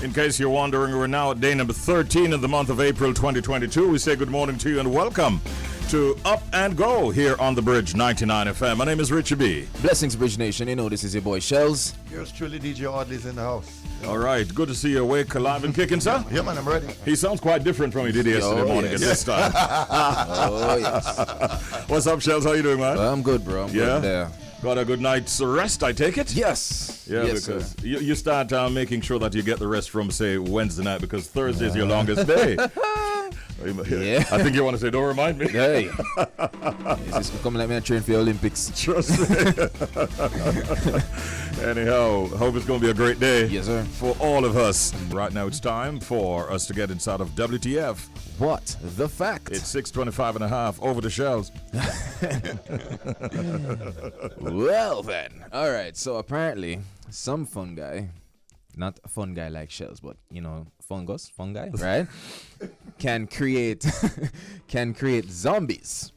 In case you're wondering, we're now at day number 13 of the month of April 2022. We say good morning to you and welcome to Up and Go here on the Bridge 99 FM. My name is Richie B. Blessings, Bridge Nation. You know this is your boy Shellz. Yours truly, DJ Audley's in the house. All right, good to see you awake, alive and kicking, sir. Yeah, man, I'm ready. He sounds quite different from he did yesterday morning at this time. Oh, yes. What's up, Shellz? How you doing, man? I'm good, bro. I'm good there. Got a good night's rest, I take it? Yes. Yeah, yes, because you start making sure that you get the rest from, say, Wednesday night, because Thursday is your longest day. Yeah. I think you want to say, don't remind me. Hey. This is coming like me and train for the Olympics. Trust me. Anyhow, hope it's going to be a great day. Yes, sir. For all of us. Right now, it's time for us to get inside of WTF. What the fact? It's 6:25 and a half. Over the shelves. Well, then. All right. So apparently, some fungi, not a fun guy like Shellz, but, you know, fungi, right? can create zombies.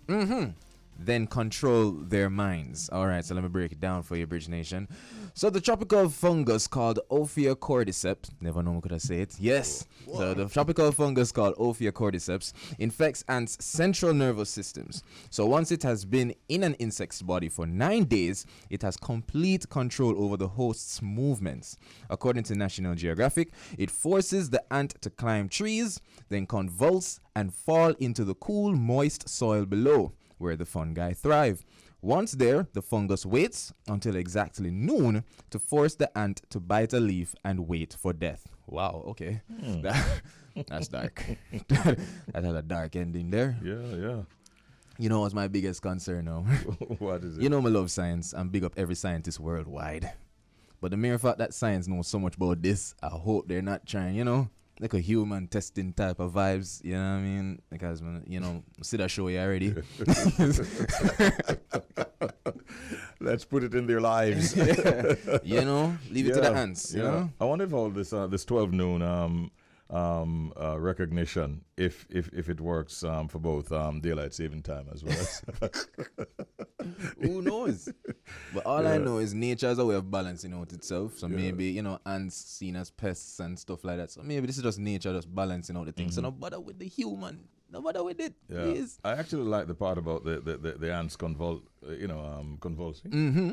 Then control their minds. All right, so let me break it down for you, Bridge Nation. So the tropical fungus called Ophiocordyceps, never know could I say it. Yes. So the tropical fungus called Ophiocordyceps infects ants' central nervous systems. So once it has been in an insect's body for 9 days, it has complete control over the host's movements. According to National Geographic, it forces the ant to climb trees, then convulse and fall into the cool, moist soil below, where the fungi thrive. Once there, the fungus waits until exactly noon to force the ant to bite a leaf and wait for death. Wow, okay. That's dark. That had a dark ending there. Yeah. You know what's my biggest concern now? What is it? You know I love science and big up every scientist worldwide. But the mere fact that science knows so much about this, I hope they're not trying, you know, like a human testing type of vibes, you know what I mean? Because, you know, see that show you already. Let's put it in their lives. You know, leave it to the ants, you know? I wonder if all this 12 noon recognition, if it works for both daylight saving time as well as who knows? But all I know is nature has a way of balancing out itself. So maybe, you know, ants seen as pests and stuff like that. So maybe this is just nature just balancing out the things. So no bother with the human. No matter with it, please. I actually like the part about the ants convulsing.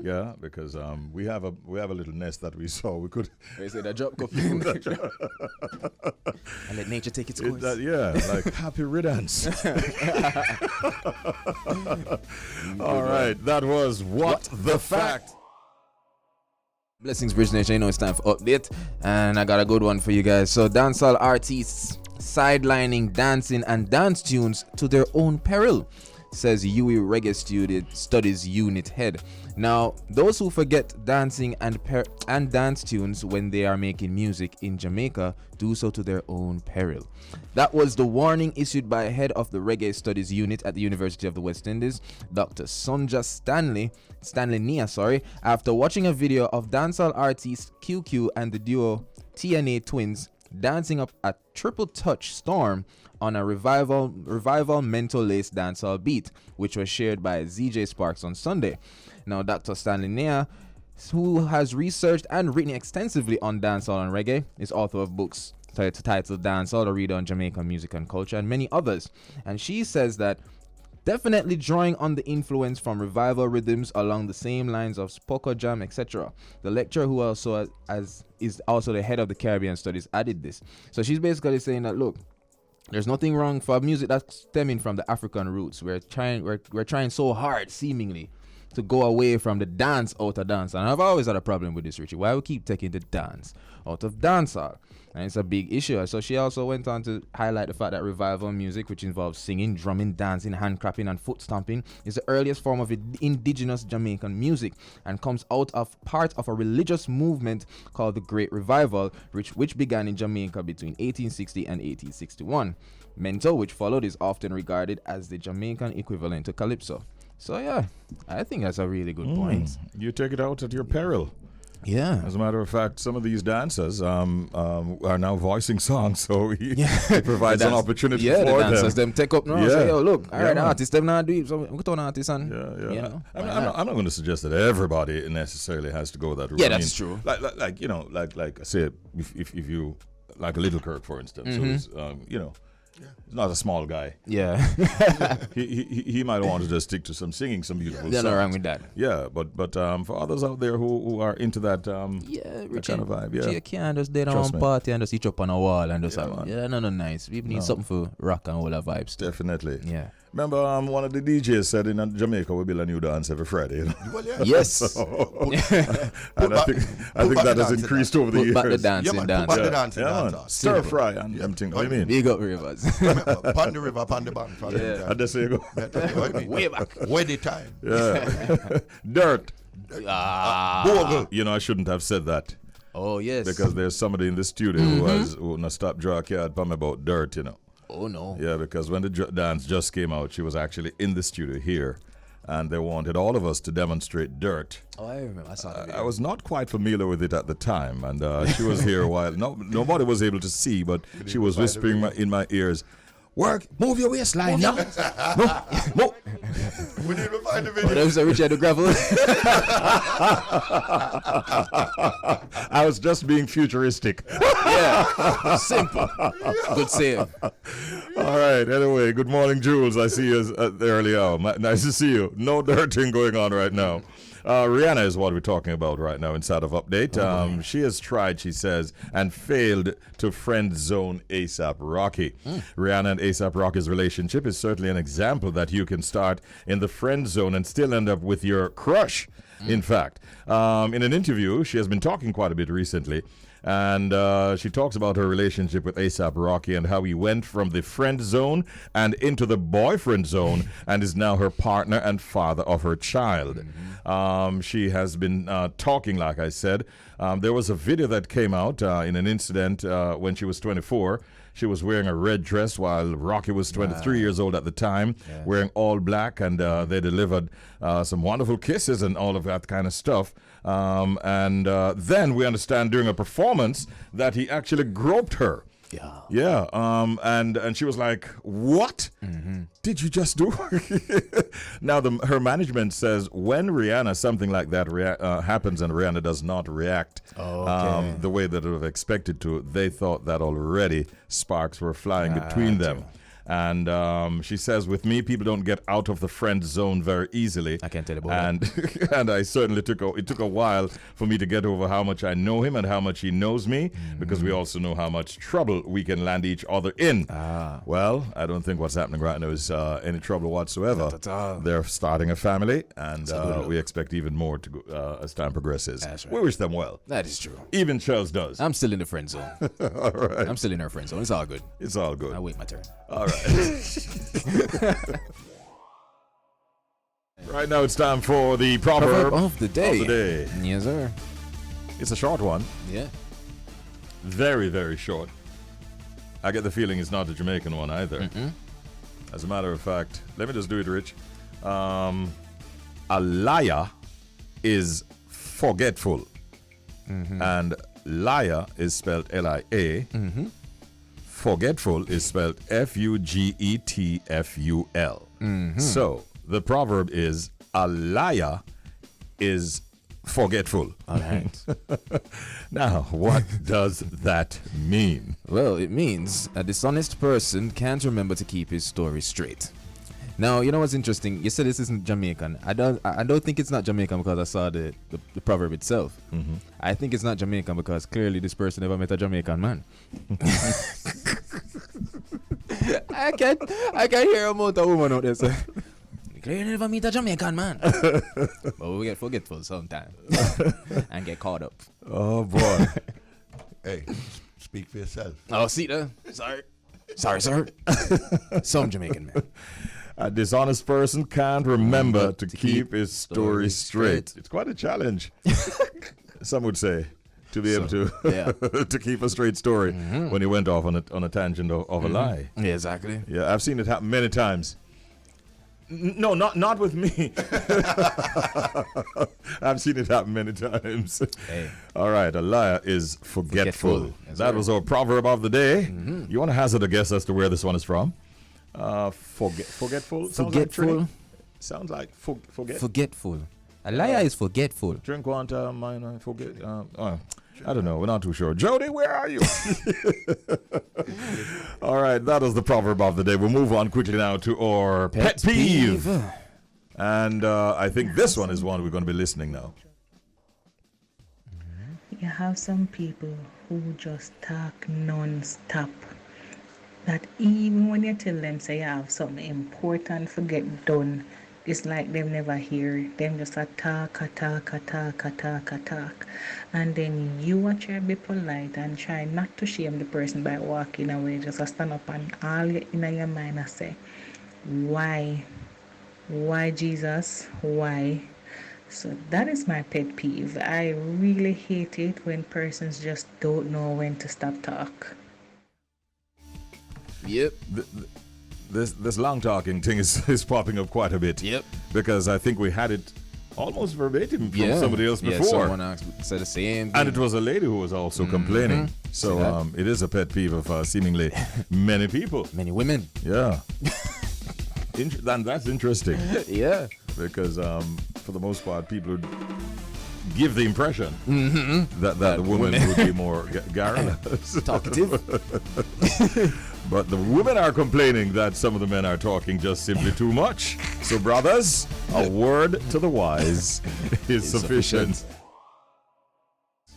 Yeah, because we have a little nest that we saw. We could. They say that drop coupling. And let nature take its course. Like happy riddance. All right, that was what the fact. Blessings, Bridge Nation. You know it's time for update, and I got a good one for you guys. So dancehall artists sidelining dancing and dance tunes to their own peril, says Irie Reggae Studies Unit head. Now, those who forget dancing and dance tunes when they are making music in Jamaica do so to their own peril. That was the warning issued by head of the Reggae Studies Unit at the University of the West Indies, Dr. Sonja Stanley Nia, after watching a video of dancehall artist QQ and the duo TNA Twins dancing up a triple touch storm on a revival mental lace dancehall beat, which was shared by ZJ Sparks on Sunday. Now, Dr. Stanley Nia, who has researched and written extensively on dancehall and reggae, is author of books titled Dancehall, a reader on Jamaican music and culture, and many others. And she says that definitely drawing on the influence from revival rhythms along the same lines of Spoco Jam, etc. The lecturer, who also is also the head of the Caribbean Studies, added this. So she's basically saying that, look, there's nothing wrong for music that's stemming from the African roots. We're trying so hard, seemingly, to go away from the dance out of dance. And I've always had a problem with this, Richie. Why we keep taking the dance out of dancehall? And it's a big issue. So she also went on to highlight the fact that revival music, which involves singing, drumming, dancing, hand clapping, and foot stomping, is the earliest form of indigenous Jamaican music and comes out of part of a religious movement called the Great Revival, which began in Jamaica between 1860 and 1861. Mento, which followed, is often regarded as the Jamaican equivalent to Calypso. So yeah, I think that's a really good point. You take it out at your peril. Yeah. As a matter of fact, some of these dancers are now voicing songs, so it provides an opportunity for them. Yeah, the dancers them take up now. Say, yo, look, all right, man. Artists them now do it. So we go to artists and you know, I'm not going to suggest that everybody necessarily has to go that route. Yeah, that's true. Like I say, if you like a Little Kirk, for instance. So he's, he's not a small guy. Yeah. he might want to just stick to stick some beautiful There's songs. no wrong with that. Yeah, but for others out there who are into that, Richie, kind of vibe, you can't just stay down Trust one me. party and just eat up on a wall and just man. no nice. We need something for rock and all that vibes. Definitely. Yeah. Remember, one of the DJs said in Jamaica we build a new dance every Friday. You know? Well, yeah. Yes. And I think that has increased over the Put years. back the dancing Yeah, man, dance. put back the dancing man. dance. Stir fry and them things. What do you mean? Big up Rivers. Upon the river, upon the bank. And there you go. Way back. Where the time. Yeah. Dirt. Bogle. You know, I shouldn't have said that. Oh, yes. Because there's somebody in the studio who not stop draw a card from about dirt, you know. Oh, no. Yeah, because when the dance just came out, she was actually in the studio here, and they wanted all of us to demonstrate dirt. Oh, I remember. I saw that. I was not quite familiar with it at the time, and she was here while nobody was able to see, but she was whispering in my ears, "Work, move your waistline, no, no." We need to find the Oh, video. that was a Richard the Gravel. I was just being futuristic. Yeah. Simple. Good save. All right. Anyway, good morning, Jules. I see you at the early hour. Nice to see you. No dirting going on right now. Rihanna is what we're talking about right now inside of Update. She has tried, she says, and failed to friend zone A$AP Rocky. Rihanna and A$AP Rocky's relationship is certainly an example that you can start in the friend zone and still end up with your crush. In fact, in an interview, she has been talking quite a bit recently. And she talks about her relationship with A$AP Rocky and how he went from the friend zone and into the boyfriend zone and is now her partner and father of her child. She has been talking, like I said. There was a video that came out in an incident when she was 24. She was wearing a red dress while Rocky was 23 years old at the time, wearing all black, and they delivered some wonderful kisses and all of that kind of stuff. And then we understand during a performance that he actually groped her. Yeah. Yeah. And she was like, "What did you just do?" Now, her management says when Rihanna, something like that happens and Rihanna does not react the way that it was expected to, they thought that already sparks were flying between them. And she says, with me, people don't get out of the friend zone very easily. I can't tell you about that. And I certainly it took a while for me to get over how much I know him and how much he knows me, because we also know how much trouble we can land each other in. Well, I don't think what's happening right now is any trouble whatsoever. Not at all. They're starting a family, and we expect even more to go, as time progresses. That's right. We wish them well. That is true. Even Shellz does. I'm still in the friend zone. All right. I'm still in her friend zone. It's all good. It's all good. I'll wait my turn. All right. Right now it's time for the proverb of the day. Of the day. Yes, sir. It's a short one. Yeah. Very, very short. I get the feeling it's not the Jamaican one either. As a matter of fact, let me just do it, Rich. A liar is forgetful. And liar is spelled L-I-A. Forgetful is spelled F-U-G-E-T-F-U-L. So the proverb is a liar is forgetful. All right. Now, what does that mean? Well, it means a dishonest person can't remember to keep his story straight. Now, you know what's interesting? You said this isn't Jamaican. I don't think it's not Jamaican because I saw the proverb itself. I think it's not Jamaican because clearly this person never met a Jamaican man. I can hear a motor woman out there say, clearly never meet a Jamaican man. But we get forgetful sometimes and get caught up. Oh, boy. Hey, speak for yourself. Oh, see that? Sorry, sir. Some Jamaican man. A dishonest person can't remember to keep his story straight. It's quite a challenge, some would say, to be able to to keep a straight story when he went off on a tangent of a lie. Yeah, exactly. Yeah, I've seen it happen many times. No, not with me. I've seen it happen many times. Hey. All right, a liar is forgetful. That was our proverb of the day. You want to hazard a guess as to where this one is from? Forgetful? Forgetful. Sounds like forget. Forgetful. A liar is forgetful. Drink one time, mine, forget. I don't know. We're not too sure. Jody, where are you? All right, that is the proverb of the day. We'll move on quickly now to our pet peeve. And I think this one is one we're going to be listening now. You have some people who just talk non-stop. That even when you tell them say you have something important to get done, it's like they've never hear. Them just a talk. And then you want to be polite and try not to shame the person by walking away. Just a stand up and all in your mind and say, why? Why, Jesus? Why? So that is my pet peeve. I really hate it when persons just don't know when to stop talk. Yep. This long talking thing is popping up quite a bit. Yep. Because I think we had it almost verbatim from somebody else before. Someone said the same thing. And it was a lady who was also complaining. So it is a pet peeve of seemingly many people. Many women. Yeah. And that's interesting. Yeah. Because for the most part, people would give the impression that the woman would be more garrulous. Talkative. But the women are complaining that some of the men are talking just simply too much. So, brothers, a word to the wise is sufficient.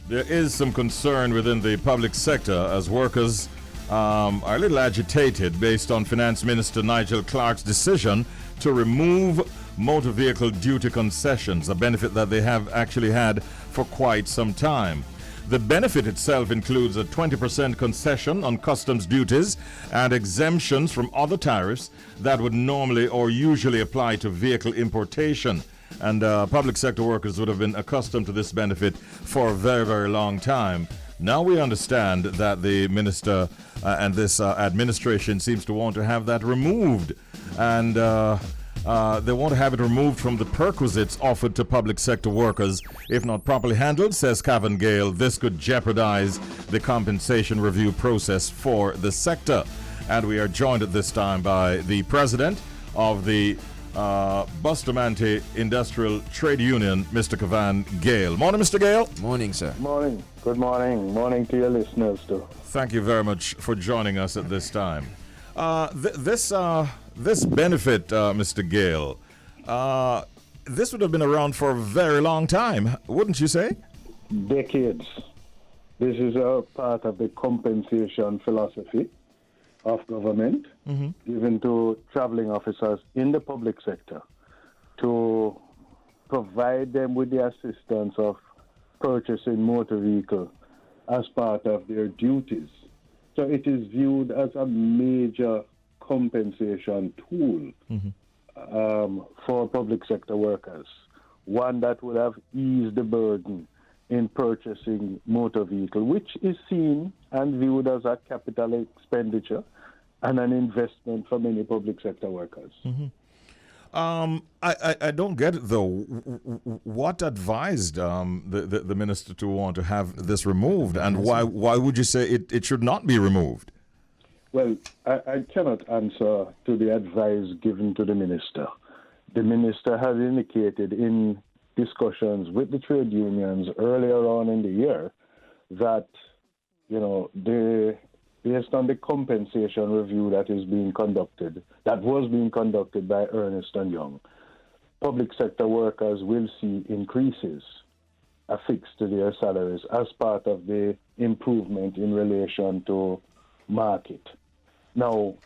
There is some concern within the public sector as workers are a little agitated based on Finance Minister Nigel Clarke's decision to remove motor vehicle duty concessions, a benefit that they have actually had for quite some time. The benefit itself includes a 20% concession on customs duties and exemptions from other tariffs that would normally or usually apply to vehicle importation. And public sector workers would have been accustomed to this benefit for a very, very long time. Now we understand that the minister and this administration seems to want to have that removed. And they want to have it removed from the perquisites offered to public sector workers. If not properly handled, says Kavan Gayle, this could jeopardize the compensation review process for the sector. And we are joined at this time by the president of the Bustamante Industrial Trade Union, Mr. Kavan Gayle. Morning, Mr. Gayle. Morning, sir. Morning. Good morning. Morning to your listeners, too. Thank you very much for joining us at this time. This benefit, Mr. Gayle, this would have been around for a very long time, wouldn't you say? Decades. This is a part of the compensation philosophy of government given to traveling officers in the public sector to provide them with the assistance of purchasing motor vehicle as part of their duties. So it is viewed as a major compensation tool for public sector workers, one that would have eased the burden in purchasing motor vehicle, which is seen and viewed as a capital expenditure and an investment for many public sector workers. I don't get it, though. What advised the minister to want to have this removed, and why would you say it should not be removed? Well, I cannot answer to the advice given to the minister. The minister has indicated in discussions with the trade unions earlier on in the year that, based on the compensation review that was being conducted by Ernst & Young, public sector workers will see increases affixed to their salaries as part of the improvement in relation to market. Now,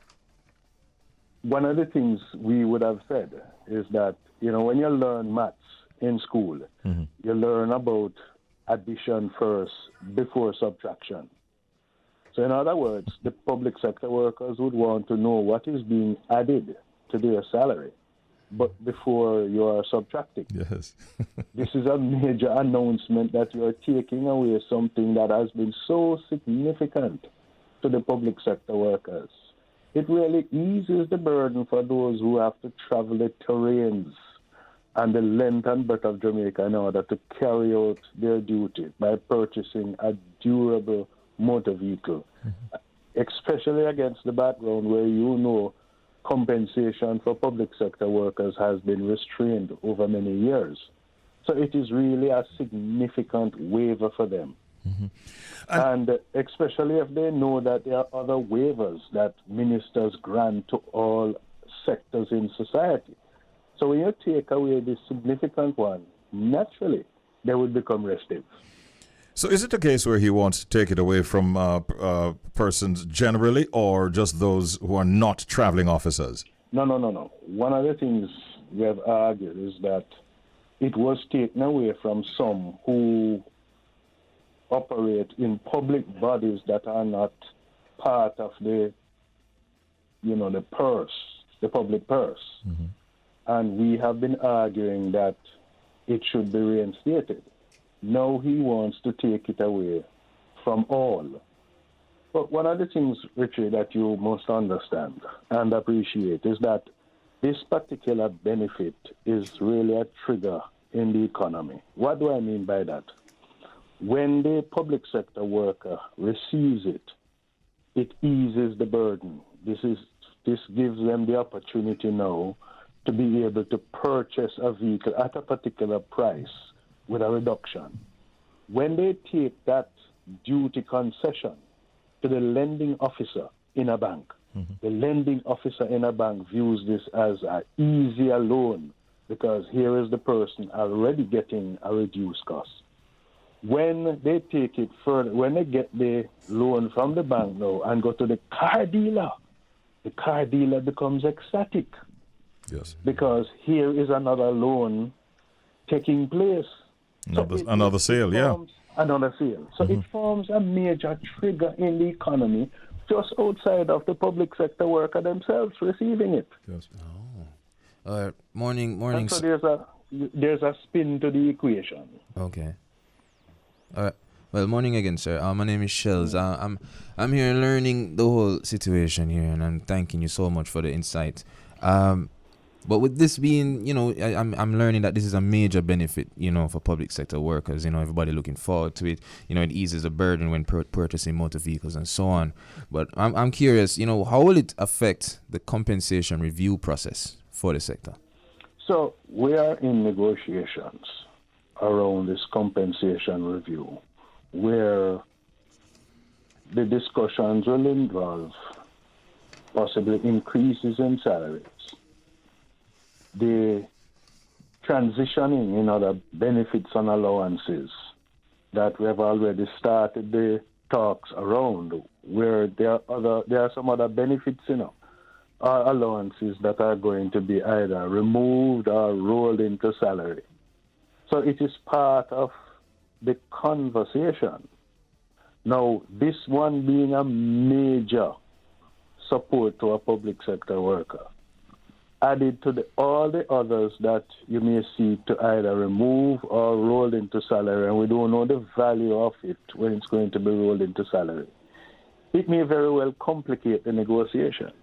one of the things we would have said is that, when you learn maths in school, you learn about addition first before subtraction. So in other words, the public sector workers would want to know what is being added to their salary, but before you are subtracting. Yes. This is a major announcement that you are taking away something that has been so significant to the public sector workers. It really eases the burden for those who have to travel the terrains and the length and breadth of Jamaica in order to carry out their duty by purchasing a durable motor vehicle, especially against the background where compensation for public sector workers has been restrained over many years. So it is really a significant waiver for them. And especially if they know that there are other waivers that ministers grant to all sectors in society. So when you take away this significant one, naturally, they would become restive. So is it a case where he wants to take it away from persons generally or just those who are not traveling officers? No. One of the things we have argued is that it was taken away from some who operate in public bodies that are not part of the purse, the public purse. And we have been arguing that it should be reinstated. Now he wants to take it away from all. But one of the things, Richie, that you must understand and appreciate is that this particular benefit is really a trigger in the economy. What do I mean by that? When the public sector worker receives it, it eases the burden. This gives them the opportunity now to be able to purchase a vehicle at a particular price with a reduction. When they take that duty concession to the lending officer in a bank, the lending officer in a bank views this as an easier loan because here is the person already getting a reduced cost. When they take it further, when they get the loan from the bank now and go to the car dealer becomes ecstatic. Yes. Because here is another loan taking place. Another sale, yeah. Another sale. So it forms a major trigger in the economy just outside of the public sector worker themselves receiving it. Yes. Morning. And so there's a spin to the equation. Okay. All right. Well, morning again, sir. My name is Shellz. I'm here learning the whole situation here, and I'm thanking you so much for the insight. But with this being, I'm learning that this is a major benefit, for public sector workers. Everybody looking forward to it. It eases the burden when purchasing motor vehicles and so on. But I'm curious, how will it affect the compensation review process for the sector? So we are in negotiations around this compensation review, where the discussions will involve possibly increases in salaries, the transitioning in other benefits and allowances that we have already started the talks around, where there are some other benefits, allowances that are going to be either removed or rolled into salary. So it is part of the conversation. Now, this one being a major support to a public sector worker, added to all the others that you may see to either remove or roll into salary, and we don't know the value of it when it's going to be rolled into salary. It may very well complicate the negotiations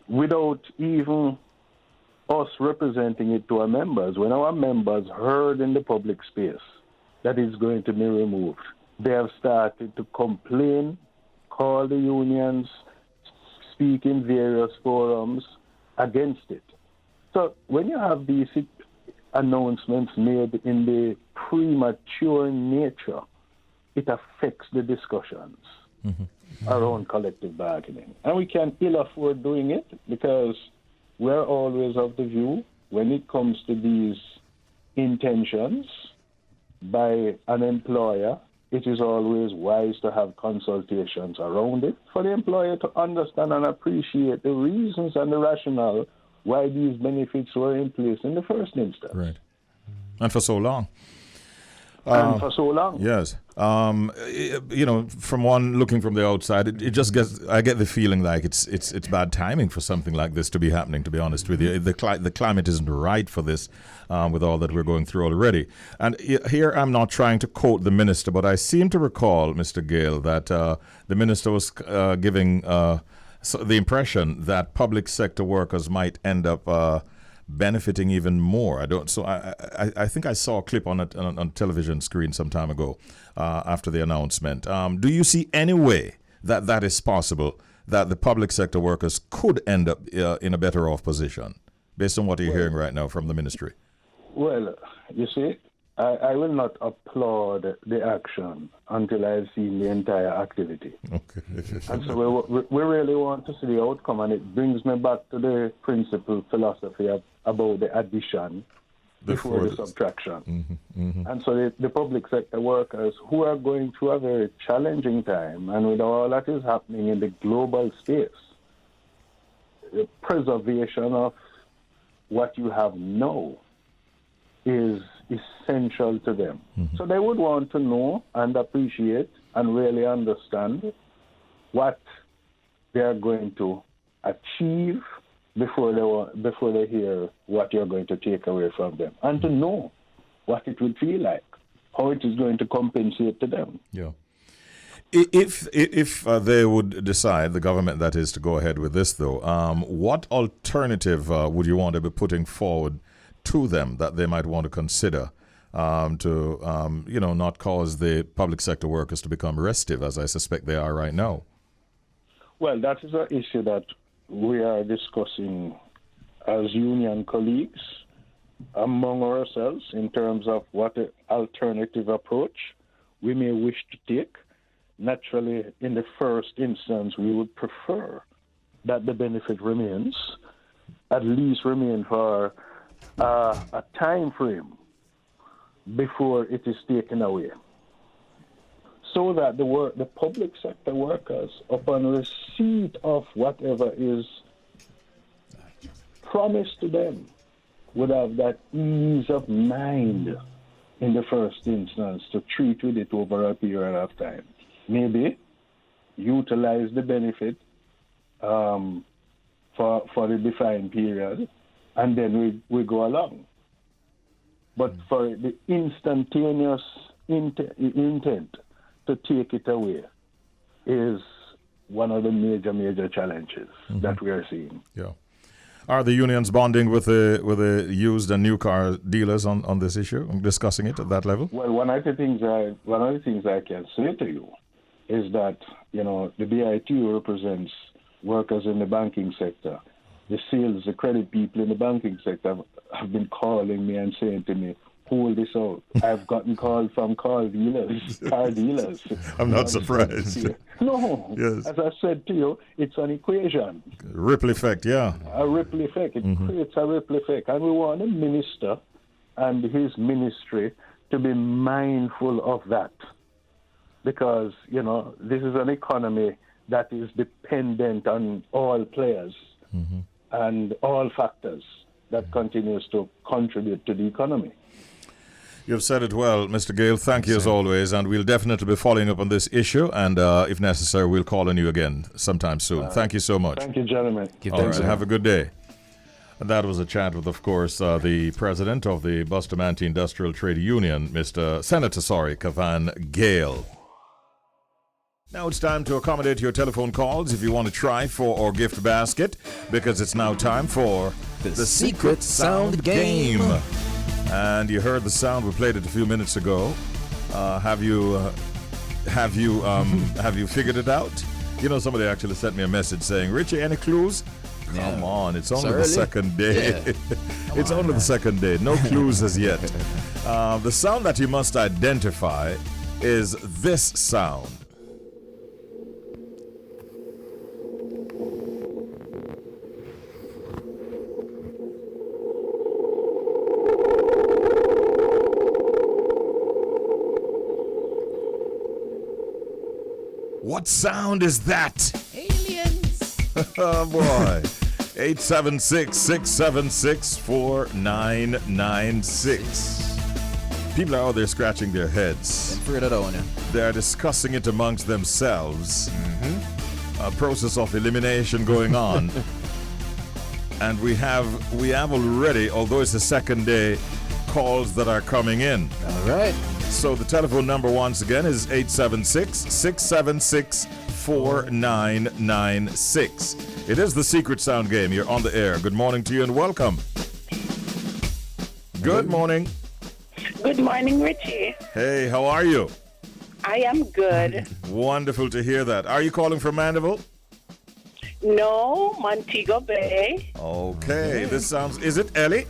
without even us representing it to our members. When our members heard in the public space that it's going to be removed, they have started to complain, call the unions, speak in various forums against it. So when you have these announcements made in the premature nature, it affects the discussions around collective bargaining. And we can ill afford doing it because we're always of the view when it comes to these intentions by an employer, it is always wise to have consultations around it for the employer to understand and appreciate the reasons and the rationale why these benefits were in place in the first instance. Right. And for so long. Yes. From one looking from the outside, it just I get the feeling like it's bad timing for something like this to be happening, to be honest with you. The climate isn't right for this with all that we're going through already. And here I'm not trying to quote the minister, but I seem to recall, Mr. Gayle, that the minister was giving the impression that public sector workers might end up benefiting even more. I think I saw a clip on a television screen some time ago after the announcement. Do you see any way that is possible, that the public sector workers could end up in a better off position based on what you're hearing right now from the ministry? Well, you see, I will not applaud the action until I've seen the entire activity. Okay. And so we really want to see the outcome, and it brings me back to the principal philosophy about the addition before the subtraction. And so the public sector workers who are going through a very challenging time, and with all that is happening in the global space, the preservation of what you have now is essential to them. So they would want to know and appreciate and really understand what they are going to achieve before they hear what you're going to take away from them, and to know what it would feel like, how it is going to compensate to them. Yeah. If they would decide, the government that is, to go ahead with this, though, what alternative would you want to be putting forward to them that they might want to consider to not cause the public sector workers to become restive, as I suspect they are right now? Well, that is an issue that we are discussing as union colleagues among ourselves in terms of what alternative approach we may wish to take. Naturally, in the first instance, we would prefer that the benefit remains, at least remain for a time frame before it is taken away, so that the public sector workers, upon receipt of whatever is promised to them, would have that ease of mind in the first instance to treat with it over a period of time. Maybe utilize the benefit for the defined period, and then we go along. But for the instantaneous intent to take it away is one of the major challenges that we are seeing. Yeah. Are the unions bonding with the used and new car dealers on this issue, discussing it at that level? Well, one of the things I can say to you is that, the BITU represents workers in the banking sector. The credit people in the banking sector have been calling me and saying to me, hold this out. I've gotten calls from car dealers. I'm not surprised. No. Yes. As I said to you, it's an equation. Ripple effect, yeah. A ripple effect. It creates a ripple effect. And we want the minister and his ministry to be mindful of that. Because, this is an economy that is dependent on all players and all factors that continues to contribute to the economy. You've said it well, Mr. Gayle. Thank you as always, and we'll definitely be following up on this issue, and if necessary, we'll call on you again sometime soon. Thank you so much. Thank you, gentlemen. All right, have a good day. And that was a chat with, of course, the president of the Bustamante Industrial Trade Union, Senator Kavan Gayle. Now it's time to accommodate your telephone calls if you want to try for or gift basket, because it's now time for The Secret Sound Game. And you heard the sound, we played it a few minutes ago. Have you figured it out? Somebody actually sent me a message saying, Richie, any clues? Yeah. Come on, it's only early. the second day. Yeah. It's only the second day. No clues as yet. The sound that you must identify is this sound. What sound is that? Aliens. Oh boy. 876-676-4996. People are out there scratching their heads. They are discussing it amongst themselves. A process of elimination going on. And we have already, although it's the second day, calls that are coming in. All right. So the telephone number once again is 876-676-4996. It is the Secret Sound Game. You're on the air. Good morning to you and welcome. Good morning. Good morning, Richie. Hey, how are you? I am good. Wonderful to hear that. Are you calling from Mandeville? No, Montego Bay. Okay, this sounds... Is it Ellie?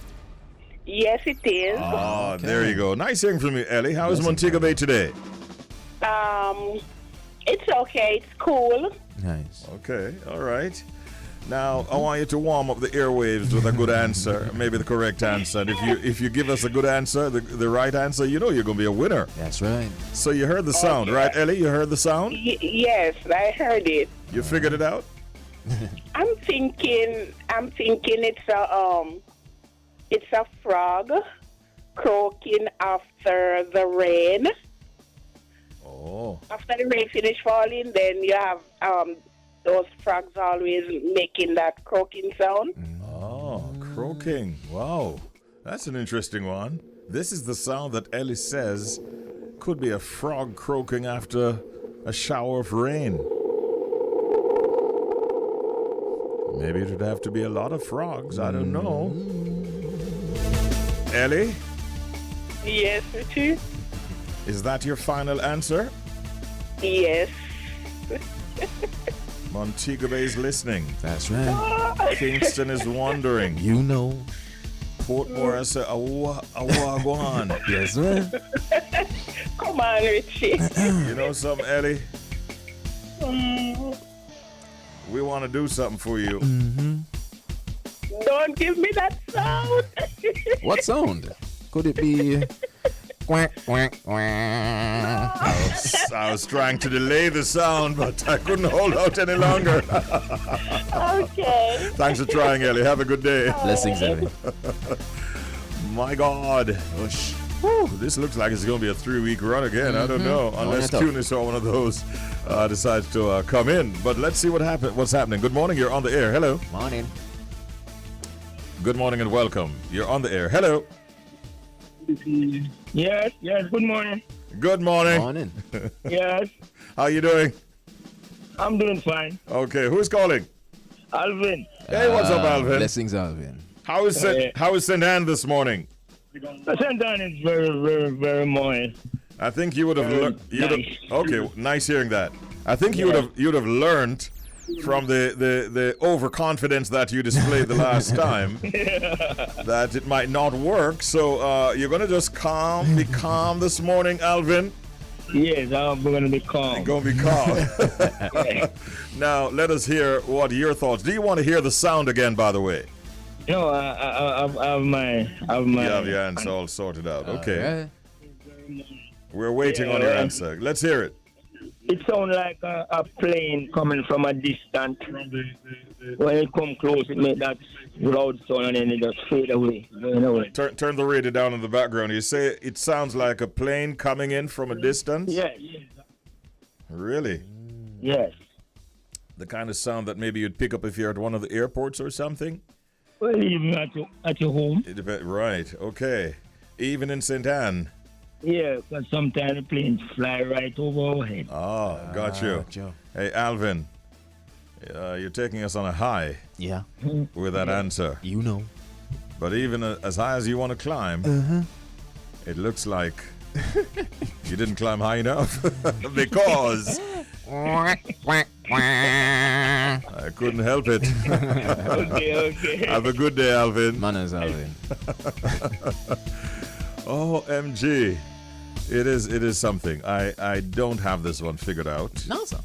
Yes, it is. Oh, there you go. Nice hearing from you, Ellie. How is Montego Bay today? It's okay. It's cool. Nice. Okay, all right. Now, I want you to warm up the airwaves with a good answer, maybe the correct answer. And if you give us a good answer, the right answer, you know you're going to be a winner. That's right. So you heard the sound, right, Ellie? You heard the sound? Yes, I heard it. You figured it out? I'm thinking it's a frog croaking after the rain. Oh. After the rain finish falling, then you have those frogs always making that croaking sound. Oh, croaking. Wow. That's an interesting one. This is the sound that Ellie says could be a frog croaking after a shower of rain. Maybe it would have to be a lot of frogs. I don't know. Ellie? Yes, Richie? Is that your final answer? Yes. Montego Bay is listening. That's right. Kingston is wondering. You know. Portmore has a wagwan. Yes, man. Come on, Richie. You know something, Ellie? We want to do something for you. Don't give me that sound. What sound? Could it be quack, quack, quack? I was trying to delay the sound, but I couldn't hold out any longer. Okay. Thanks for trying, Ellie. Have a good day. Blessings, Ellie. My God. Whew, this looks like it's going to be a 3-week run again. I don't know. Unless Cunis or one of those decides to come in. But let's see what's happening. Good morning. You're on the air. Hello. Morning. Good morning and welcome. You're on the air. Hello. Yes, good morning. Good morning. Morning. Yes, How you doing? I'm doing fine. Okay. Who's calling? Alvin, Hey, what's up, Alvin? Blessings, Alvin. How is St. Anne this morning? St. Anne is very, very moist. I think you would have learned. nice. Okay, nice hearing that. I think you'd have learned from the overconfidence that you displayed the last time that it might not work. So you're gonna just be calm this morning, Alvin. Yes, I'm going to be calm. You're gonna be calm. Now let us hear what your thoughts. Do you want to hear the sound again? By the way, No, I have my. you have your answer all sorted out. Okay, Right. we're waiting on your answer. Let's hear it. It sounds like a plane coming from a distance. When it come close, it make that loud sound and then it just fade away. Going away. Turn the radio down in the background. You say it sounds like a plane coming in from a distance? Yes, Really? yes. The kind of sound that maybe you'd pick up if you're at one of the airports or something? Well, even at your home. Right, okay. Even in St. Anne? Yeah, because sometimes the planes fly right over our head. Oh, got you. Joe. Hey, Alvin, you're taking us on a high Yeah. with that answer. You know. But even as high as you want to climb, it looks like you didn't climb high enough because I couldn't help it. Okay. Have a good day, Alvin. Manners, Alvin. OMG. It is something. I don't have this one figured out. No, sir.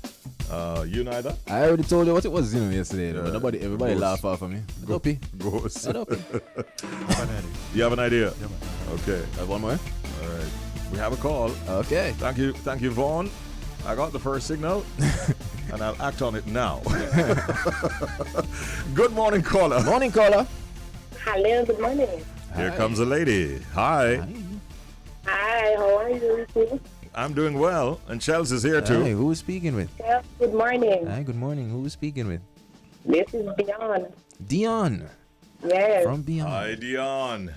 You neither? I already told you what it was, yesterday. Yeah. But everybody Goes. laughed off of me. Dopey. Goes. Dopey. You have an idea? Okay. Have one more? All right. We have a call. Okay. Thank you, Vaughn. I got the first signal, and I'll act on it now. Good morning, caller. Morning, caller. Hello, good morning. Here comes a lady. Hi. Hi, how are you, Richie? I'm doing well, and Shellz is here too. Hi, who is speaking with? Yes, good morning. Hi, good morning. Who is speaking with? This is Dion. Dion Yes. from Beyond. Hi, Dion.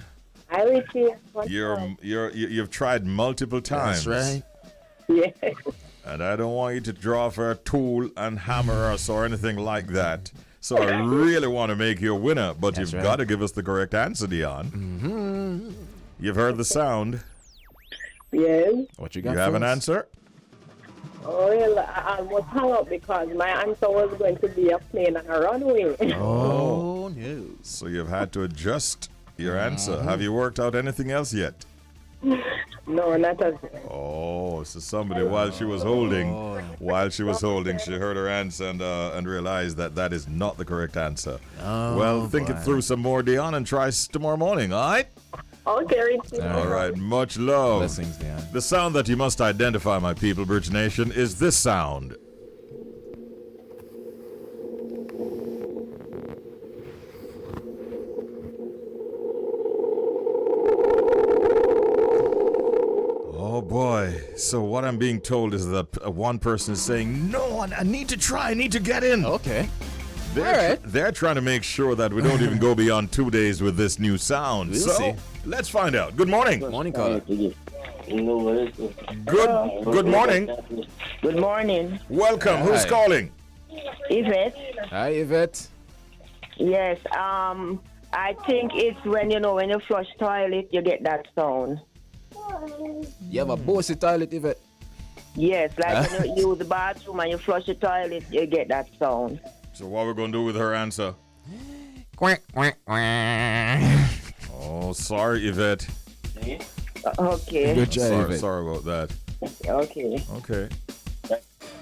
Hi, Richie. What's up? You've tried multiple times. That's right. Yes. And I don't want you to draw for a tool and hammer us or anything like that. So I really want to make you a winner, but That's you've right. got to give us the correct answer, Dion. Mm-hmm. You've heard the sound. Yes. What you got? You have an for us? answer? Oh, well, I almost hung up because my answer was going to be a plane and a runway. Oh, no. So you've had to adjust your answer. Have you worked out anything else yet? No, not as. Oh, so somebody while she was holding, she heard her answer and realized that is not the correct answer. Well, think it through some more, Dion, and try tomorrow morning. All right. Okay, Richie. All right. Much love. Blessings, Dion. The sound that you must identify, my people, Bridge Nation, is this sound. Oh boy. So what I'm being told is that one person is saying, no, I need to try, I need to get in. Okay. They're trying to make sure that we don't even go beyond 2 days with this new sound. We'll so see. Let's find out. Good morning. Good morning, caller. Good morning. Good morning. Welcome. Who's Hi. calling? Yvette? Hi, Yvette. Yes, I think it's when you flush toilet, you get that sound. You have a bossy toilet, Yvette. Yes, like when you use the bathroom and you flush the toilet, you get that sound. So what we're going to do with her answer? Quack, quack, quack. Oh, sorry, Yvette. Okay. Good job, Yvette. Sorry about that. Okay. Okay.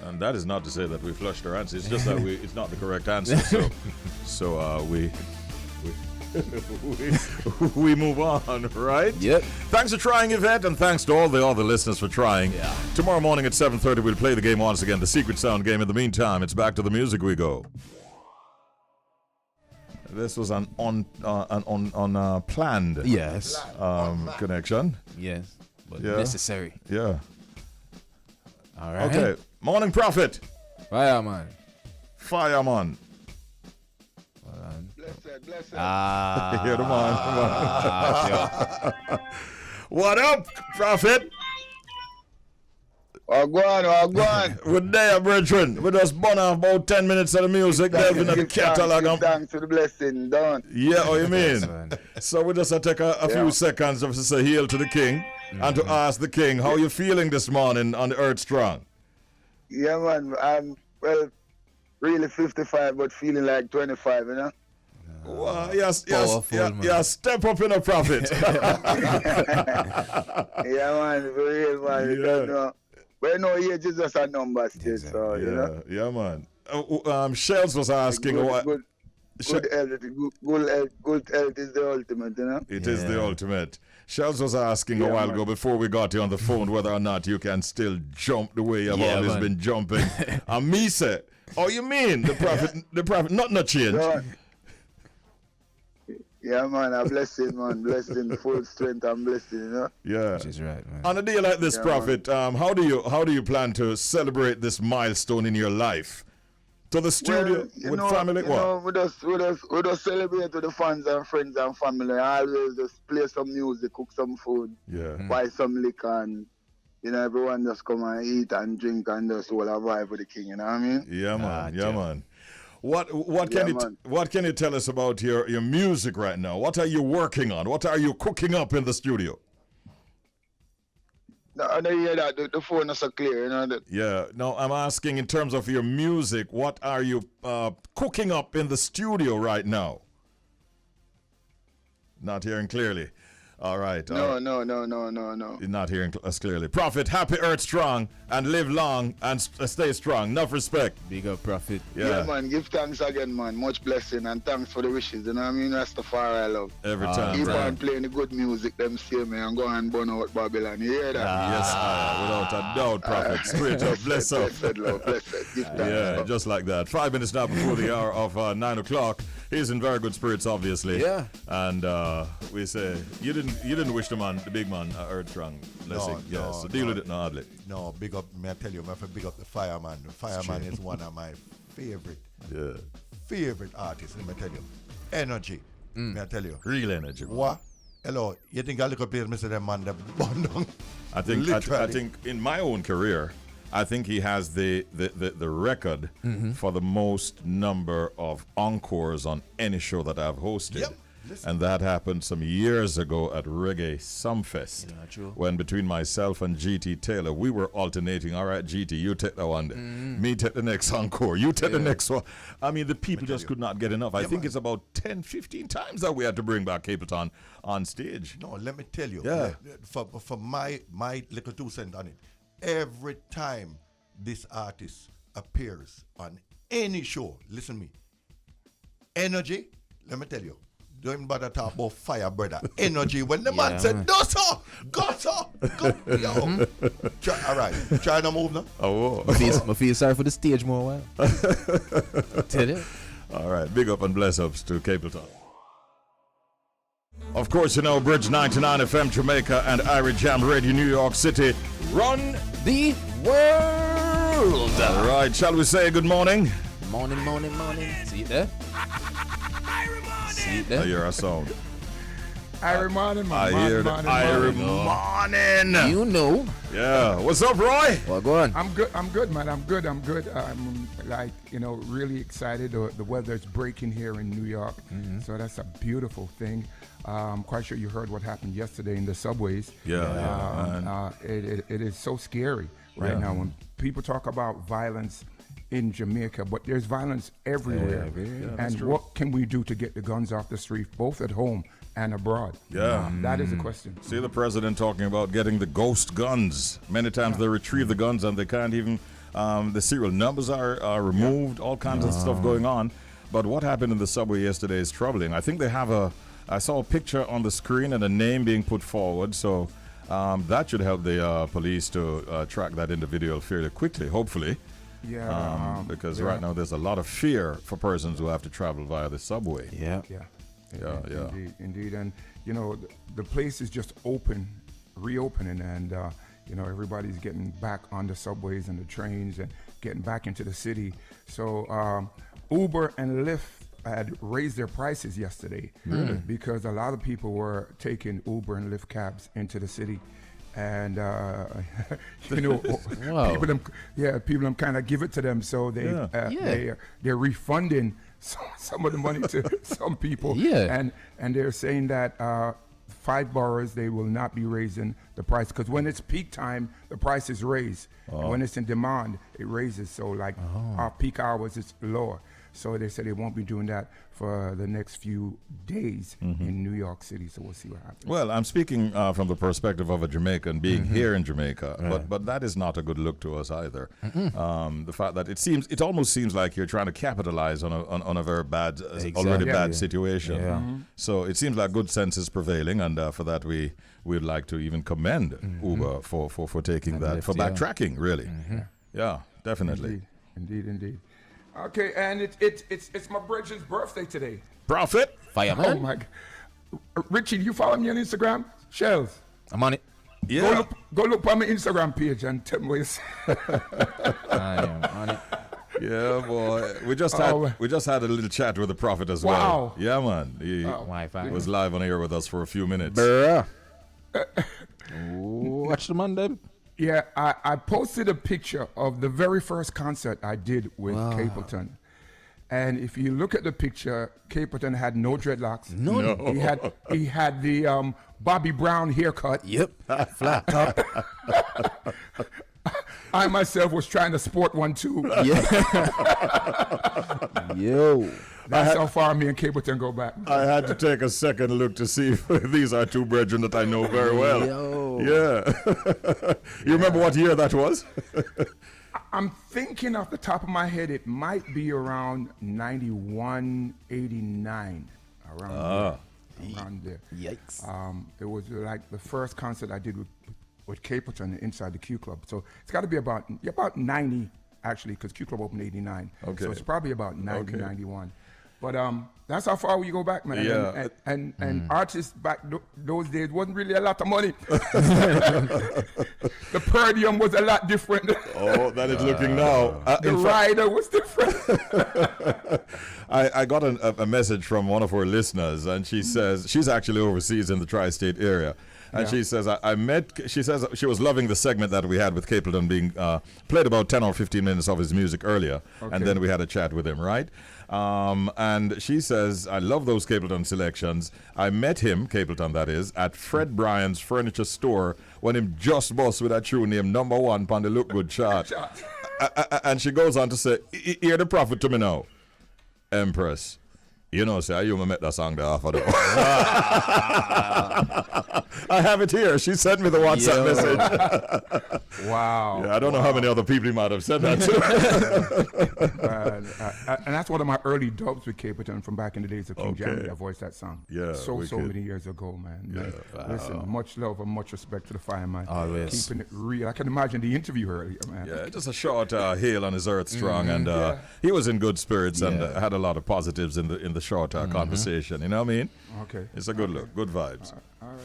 And that is not to say that we flushed our answer. It's just that it's not the correct answer. So we we move on, right? Yep. Thanks for trying, Yvette, and thanks to all the other listeners for trying. Yeah. Tomorrow morning at 7:30, we'll play the game once again, the Secret Sound game. In the meantime, it's back to the music we go. This was an planned Yes. connection. Yes. But Yeah. necessary. Yeah. All right. Okay. Morning, Prophet. Fireman. Fireman. Blessed. Here, come on. What up, Prophet? Go on. We're there, brethren. We just burn off about 10 minutes of the music, delving into the catalog. Thanks for the blessing, done. Yeah, what you mean? Yes, man. So we just take a few seconds to say hail to the king and to ask the king, how you feeling this morning on the Earth Strong? Yeah, man. I'm, really 55, but feeling like 25, you know? Yes, Powerful, man. step up in a Prophet. Yeah, man. For real, man. You don't know. But no age is just a number still, so, you know? Yeah, man. Shellz was asking Good health is the ultimate, you know? It is the ultimate. Shellz was asking a while ago before we got you on the phone whether or not you can still jump the way you've always been jumping. And me said, oh, you mean the prophet, nothing to change. Yeah, man, a blessing, man. Blessing, full strength and blessing, you know? Yeah. Which is right, man. On a day like this, Prophet, how do you plan to celebrate this milestone in your life? To the studio with family? We just celebrate with the fans and friends and family. I always just play some music, cook some food, buy some liquor, and everyone just come and eat and drink and just all vibe with the king. You know what I mean? Yeah, man. Man. What can you tell us about your music right now? What are you working on? What are you cooking up in the studio? No, I don't hear that. The phone is so clear, you know that. Yeah. No, I'm asking in terms of your music. What are you cooking up in the studio right now? Not hearing clearly. All right. No. You're not hearing us clearly. Prophet, happy Earth Strong and live long and stay strong. Enough respect. Big up, Prophet. Yeah, man. Give thanks again, man. Much blessing and thanks for the wishes. You know what I mean? Rastafari, I love. Every time. Keep on playing the good music, them see me, and go and burn out Babylon. You hear that? Yes, without a doubt, Prophet. Straight up. Bless up. Blessed, Lord. Blessed. Give thanks. Yeah, just like that. 5 minutes now before the hour of 9 o'clock. He's in very good spirits, obviously. Yeah. And we say, you didn't wish the big man, Earth Strong. So deal with it now, hardly. No, big up, may I tell you, I have to big up the Fireman. The Fireman is one of my favorite artists, let me tell you. Energy, may I tell you. Real energy. What? Hello, you think a little place, Mr. Them man, the bundle? I think in my own career, I think he has the record for the most number of encores on any show that I've hosted. Yep. And that happened some years ago at Reggae Sumfest. When between myself and GT Taylor, we were alternating. All right, GT, you take that one. Me take the next encore. You take the next one. I mean, the people just could not get enough. I think it's about 10, 15 times that we had to bring back Capleton on stage. No, let me tell you. Yeah. For my little 2 cents on it, every time this artist appears on any show, listen to me, energy, let me tell you, don't even bother talk about fire, brother. Energy, when the man said, no, sir, go, yo. All right, try to move now. I feel sorry for the stage more while. Tell you. All right, big up and bless ups to Capleton. Of course, you know, Bridge 99 FM Jamaica and Irie Jam Radio New York City run the world. All right, shall we say good morning? Morning. See it there? See it there? I hear a sound. Irie morning, I hear the Irie morning. You know. Yeah. What's up, Roy? Well, go on. I'm good, man. I'm good. I'm like, really excited. The weather's breaking here in New York. So that's a beautiful thing. I'm quite sure you heard what happened yesterday in the subways. It is so scary right now when people talk about violence in Jamaica, but there's violence everywhere. And what can we do to get the guns off the street, both at home and abroad? That is the question. See the president talking about getting the ghost guns. Many times they retrieve the guns and they can't even, the serial numbers are removed, all kinds of stuff going on. But what happened in the subway yesterday is troubling. I think they have I saw a picture on the screen and a name being put forward, so that should help the police to track that individual fairly quickly, hopefully. Because right now there's a lot of fear for persons who have to travel via the subway. Indeed. And the place is just reopening, and everybody's getting back on the subways and the trains and getting back into the city. So Uber and Lyft had raised their prices yesterday because a lot of people were taking Uber and Lyft cabs into the city. And people them kind of give it to them, so they're refunding some of the money to some people. And they're saying that 5 boroughs, they will not be raising the price, because when it's peak time, the price is raised. And when it's in demand, it raises. So like our peak hours, it's lower. So they said they won't be doing that for the next few days in New York City. So we'll see what happens. Well, I'm speaking from the perspective of a Jamaican being here in Jamaica, but that is not a good look to us either. The fact that it almost seems like you're trying to capitalize on a very bad, already bad situation. So it seems like good sense is prevailing, and for that we'd like to even commend Uber for taking that, for backtracking, really. Yeah, definitely. Indeed. Okay, and it's my brother's birthday today. Prophet? Fireman? Oh my God. Richie, do you follow me on Instagram? Shellz? I'm on it. Yeah. Go look on my Instagram page and tell me what you say. I am on it. Yeah, boy. We just had a little chat with the Prophet as well. Wow. Yeah, man. He Wi-Fi. was live on air with us for a few minutes. Watch the man then. Yeah, I posted a picture of the very first concert I did with Capleton. And if you look at the picture, Capleton had no dreadlocks. No. He had the Bobby Brown haircut. Yep. Flat top. I myself was trying to sport one too. Yo. That's how far me and Capleton go back. I had to take a second look to see if these are two brethren that I know very well. Yo. Yeah. You remember what year that was? I'm thinking off the top of my head, it might be around 91, 89. Around there. Yikes. It was like the first concert I did with Capleton inside the Q Club. So it's got to be about 90, actually, because Q Club opened 89. Okay. So it's probably about 90, 91. But that's how far you go back, man. Yeah. And artists back those days wasn't really a lot of money. The podium was a lot different. Oh, that is looking now. The rider was different. I got a message from one of our listeners, and she says she's actually overseas in the tri-state area. And she says, she says she was loving the segment that we had with Capleton being played about 10 or 15 minutes of his music earlier. Okay. And then we had a chat with him, right? And she says, I love those Capleton selections. I met him, Capleton that is, at Fred Bryan's furniture store when him just bust with that tune named #1 on the Look Good chart. And she goes on to say, hear the prophet to me now, Empress. You know, say, you met that song there off of the I have it here. She sent me the WhatsApp message. Wow. Yeah, I don't know how many other people he might have said that to. And that's one of my early dubs with Capleton from back in the days of King Jammy. I voiced that song. Yeah. So many years ago, man. Yeah. Wow. Listen, much love and much respect to the fireman. Always. Keeping it real. I can imagine the interview earlier, man. Yeah, just a short hail on his Earth Strong, and he was in good spirits and had a lot of positives in the short conversation. You know what I mean? Okay. It's a good look, good vibes. All right.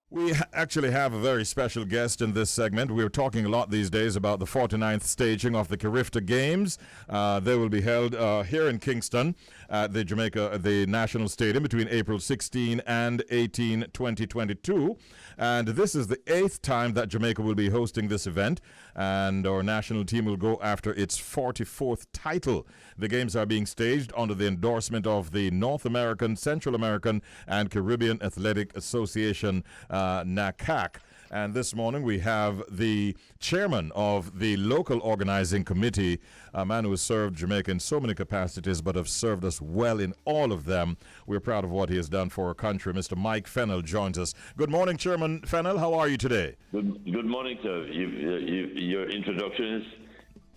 We actually have a very special guest in this segment. We're talking a lot these days about the 49th staging of the Carrifta Games. They will be held here in Kingston at the National Stadium between April 16 and 18, 2022. And this is the 8th time that Jamaica will be hosting this event, and our national team will go after its 44th title. The games are being staged under the endorsement of the North American, Central American, and Caribbean Athletic Association, NACAC. And this morning we have the chairman of the local organizing committee, a man who has served Jamaica in so many capacities but have served us well in all of them. We're proud of what he has done for our country. Mr. Mike Fennell joins us. Good morning, Chairman Fennell. How are you today? Good morning, sir. Your introduction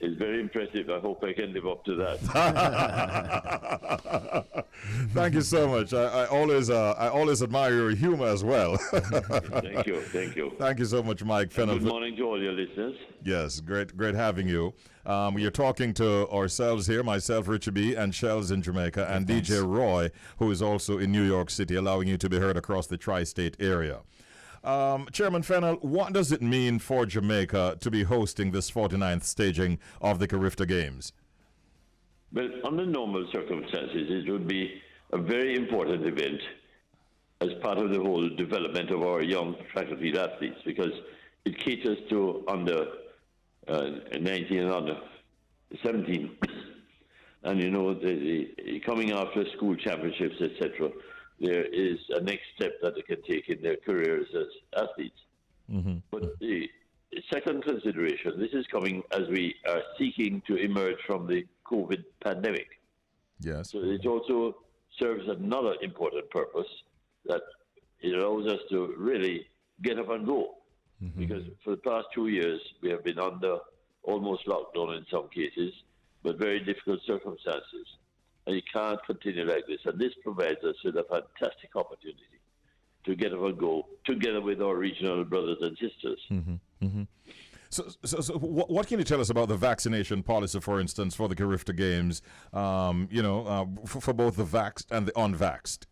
is very impressive. I hope I can live up to that. Thank you so much. I always admire your humor as well. Thank you. Thank you so much, Mike Fennell. Good morning to all your listeners. Yes, great having you. You're talking to ourselves here, myself, Richie B, and Shellz in Jamaica, and DJ Roy, who is also in New York City, allowing you to be heard across the tri-state area. Chairman Fennell, what does it mean for Jamaica to be hosting this 49th staging of the Carifta Games? Well, under normal circumstances, it would be a very important event as part of the whole development of our young track and field athletes, because it caters to under 19 and under 17. And, you know, the coming after school championships, etc., there is a next step that they can take in their careers as athletes. Mm-hmm. But the second consideration, this is coming as we are seeking to emerge from the COVID pandemic. Yes. So it also serves another important purpose, that it allows us to really get up and go. Mm-hmm. Because for the past 2 years, we have been under almost lockdown in some cases, but very difficult circumstances. And you can't continue like this. And this provides us with a fantastic opportunity to get up and go together with our regional brothers and sisters. Mm-hmm. Mm-hmm. So what can you tell us about the vaccination policy, for instance, for the Carifta Games, for both the vaxxed and the unvaxxed?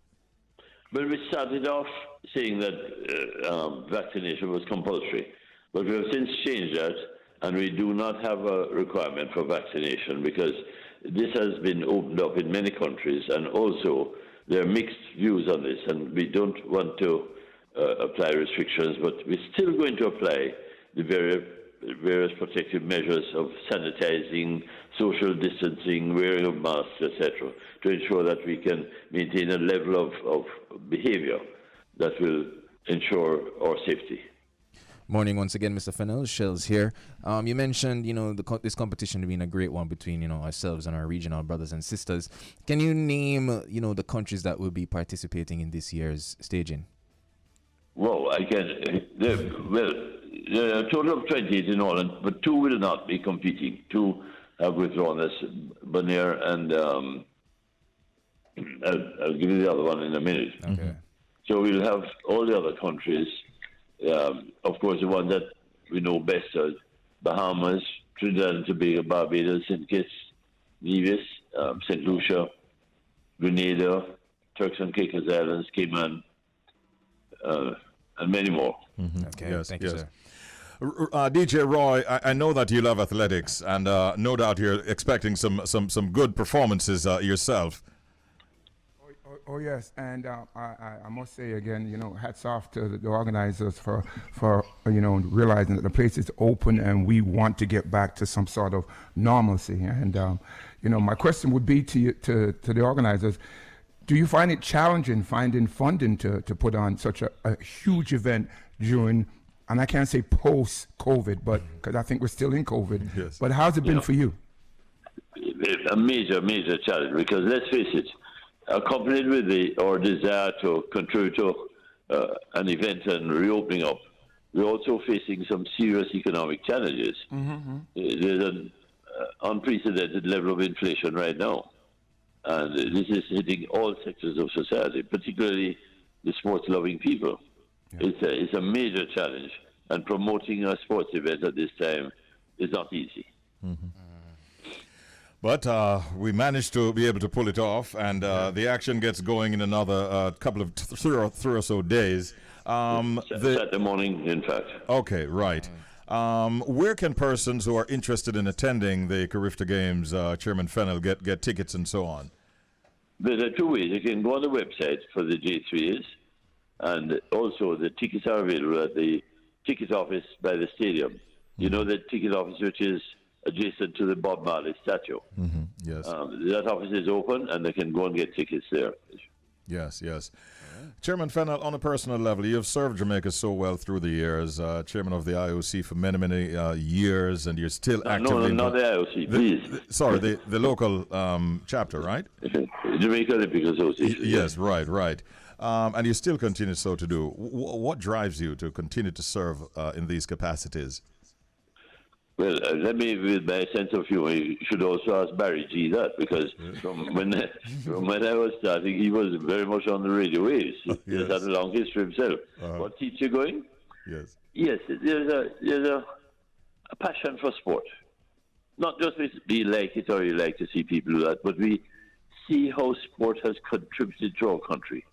Well, we started off saying that vaccination was compulsory, but we have since changed that, and we do not have a requirement for vaccination because this has been opened up in many countries, and also there are mixed views on this, and we don't want to apply restrictions, but we're still going to apply the various protective measures of sanitizing, social distancing, wearing of masks, etc., to ensure that we can maintain a level of behavior that will ensure our safety. Morning once again, Mr. Fennell. Shellz here. You mentioned, this competition being a great one between, ourselves and our regional brothers and sisters. Can you name, the countries that will be participating in this year's staging? Well, I can. There are a total of 28 in all, but 2 will not be competing. 2 have withdrawn. That's Bonaire and I'll give you the other one in a minute. Okay. So we'll have all the other countries. Of course, the one that we know best are Bahamas, Trinidad and Tobago, Barbados, St. Kitts, Nevis, St. Lucia, Grenada, Turks and Caicos Islands, Cayman, and many more. Mm-hmm. Okay, yes, thank yes. you, sir. DJ Roy, I know that you love athletics, and no doubt you're expecting some good performances yourself. Oh yes, and I must say again, hats off to the organizers for realizing that the place is open and we want to get back to some sort of normalcy. And my question would be to the organizers: do you find it challenging finding funding to put on such a huge event during? And I can't say post-COVID, but because I think we're still in COVID. Yes. But how's it been for you? A major challenge, because let's face it, accompanied with our desire to contribute to an event and reopening up, we're also facing some serious economic challenges. Mm-hmm. There's an unprecedented level of inflation right now, and this is hitting all sectors of society, particularly the sports-loving people. Yeah. It's a major challenge, and promoting a sports event at this time is not easy. Mm-hmm. But we managed to be able to pull it off, and the action gets going in another couple of three or so days. Saturday morning, in fact. Okay, right. Where can persons who are interested in attending the Carifta Games, Chairman Fennell, get tickets and so on? There are two ways. You can go on the website for the J3s, and also the tickets are available at the ticket office by the stadium. You know the ticket office which is adjacent to the Bob Marley statue. Mm-hmm. Yes. That office is open and they can go and get tickets there. Yes. Chairman Fennell, on a personal level, you have served Jamaica so well through the years, chairman of the IOC for many years, and you're still actively... No, not the IOC, please. Sorry, the local chapter, right? Jamaica Olympic Association. Yes, right. And you still continue so to do. What drives you to continue to serve in these capacities? Well, let me, with my sense of humor, you should also ask Barry G that, because from when I was starting, he was very much on the radio waves. He has had a long history himself. What keeps you going? Yes, there's a passion for sport. Not just we like it or you like to see people do that, but we see how sport has contributed to our country.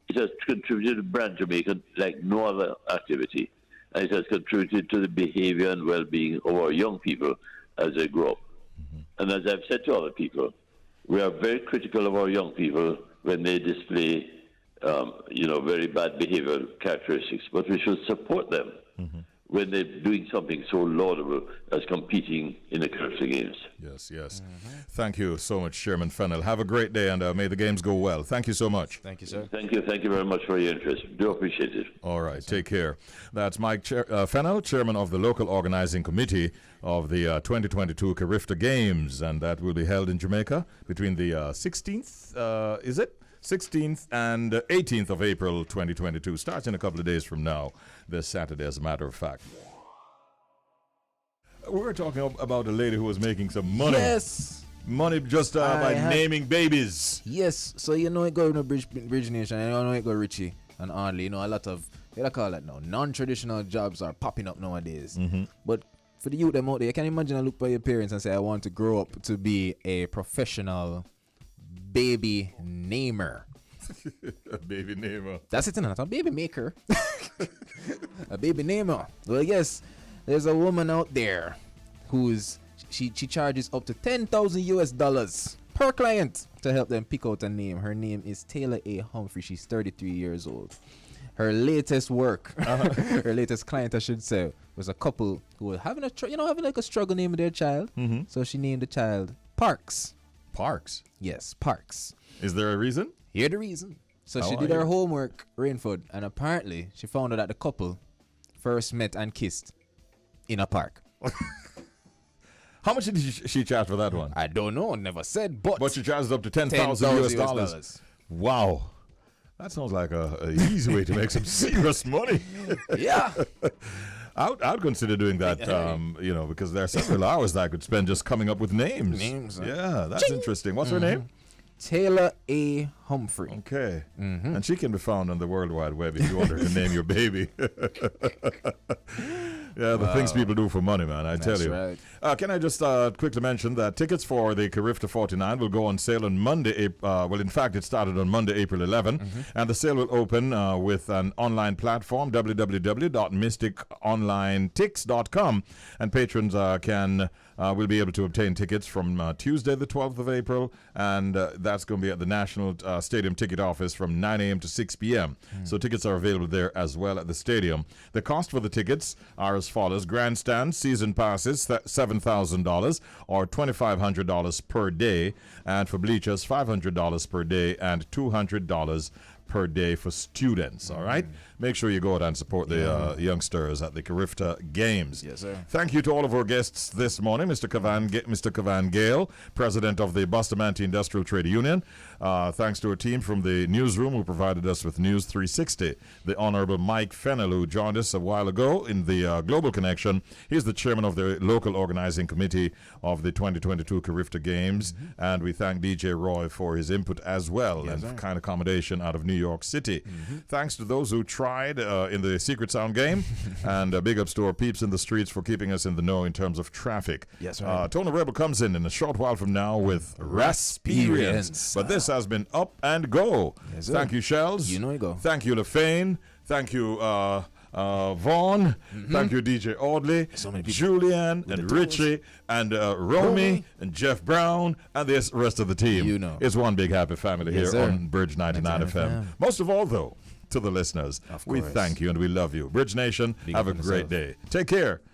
It has contributed to brand Jamaica like no other activity. And it has contributed to the behavior and well-being of our young people as they grow up. Mm-hmm. And as I've said to other people, we are very critical of our young people when they display, very bad behavioral characteristics. But we should support them when they're doing something so laudable as competing in the Carrifta Games. Yes. Mm-hmm. Thank you so much, Chairman Fennell. Have a great day, and may the games go well. Thank you so much. Thank you, sir. Thank you very much for your interest. Do appreciate it. All right, take care. That's Mike Fennell, chairman of the local organizing committee of the 2022 Carifta Games, and that will be held in Jamaica between the 16th, is it? 16th and 18th of April 2022, starts in a couple of days from now, this Saturday, as a matter of fact. We were talking about a lady who was making some money. Yes. Money just by naming babies. Yes. So it go to Bridge Nation, and it go Richie and Only. A lot of, they call it now, non-traditional jobs are popping up nowadays. Mm-hmm. But for the youth them out there, you can imagine look by your parents and say, I want to grow up to be a professional baby namer. A baby namer. That's it, not a baby maker. A baby namer. Well, yes, there's a woman out there who's she charges up to $10,000 per client to help them pick out a name. Her name is Taylor A. Humphrey. She's 33 years old. Her latest work, her latest client, I should say, was a couple who were having a struggle naming their child. Mm-hmm. So she named the child Parks. Parks? Yes, Parks. Is there a reason? Here's the reason. So she did her homework, Rainford, and apparently she found out that the couple first met and kissed in a park. How much did she charge for that one? I don't know, never said, but she charged up to $10,000. Wow. That sounds like a easy way to make some serious money. Yeah. I'd consider doing that, because there are several hours that I could spend just coming up with names. Yeah, that's interesting. What's her name? Taylor A. Humphrey. Okay. Mm-hmm. And she can be found on the World Wide Web if you want her to name your baby. Yeah, the things people do for money, man, I tell you. Right. Can I just quickly mention that tickets for the Carrifta 49 will go on sale on Monday. In fact, it started on Monday, April 11. Mm-hmm. And the sale will open with an online platform, www.mysticonlinetix.com. And patrons can will be able to obtain tickets from Tuesday, the 12th of April, and that's going to be at the National Stadium Ticket Office from 9 a.m. to 6 p.m. So tickets are available there as well at the stadium. The cost for the tickets are as follows. Grandstand season passes, $7,000 or $2,500 per day, and for bleachers, $500 per day and $200 per day for students. All right, make sure you go out and support the youngsters at the Carifta Games. Yes, sir. Thank you to all of our guests this morning. Mr. Kavan Gayle, president of the Bustamante Industrial Trade Union. Thanks to our team from the newsroom who provided us with News 360. The Honourable Mike Fennell, who joined us a while ago in the Global Connection. He's the chairman of the local organizing committee of the 2022 Carifta Games, and we thank DJ Roy for his input as well, and kind accommodation out of New York City. Thanks to those who tried in the Secret Sound game, and big ups to our peeps in the streets for keeping us in the know in terms of traffic. Yes, right. Tony Rebel comes in a short while from now with Rasperience. But this has been Up and Go. Yes, thank you, Shellz. You know you go. Thank you, LaFane. Thank you, Vaughn. Thank you, DJ Audley, Julian, and Richie, and Romy, and Jeff Brown, and the rest of the team. You know. It's one big happy family Yes, here sir. on Bridge 99 FM. Most of all, though, to the listeners, we thank you and we love you. Bridge Nation, have a great day. Take care.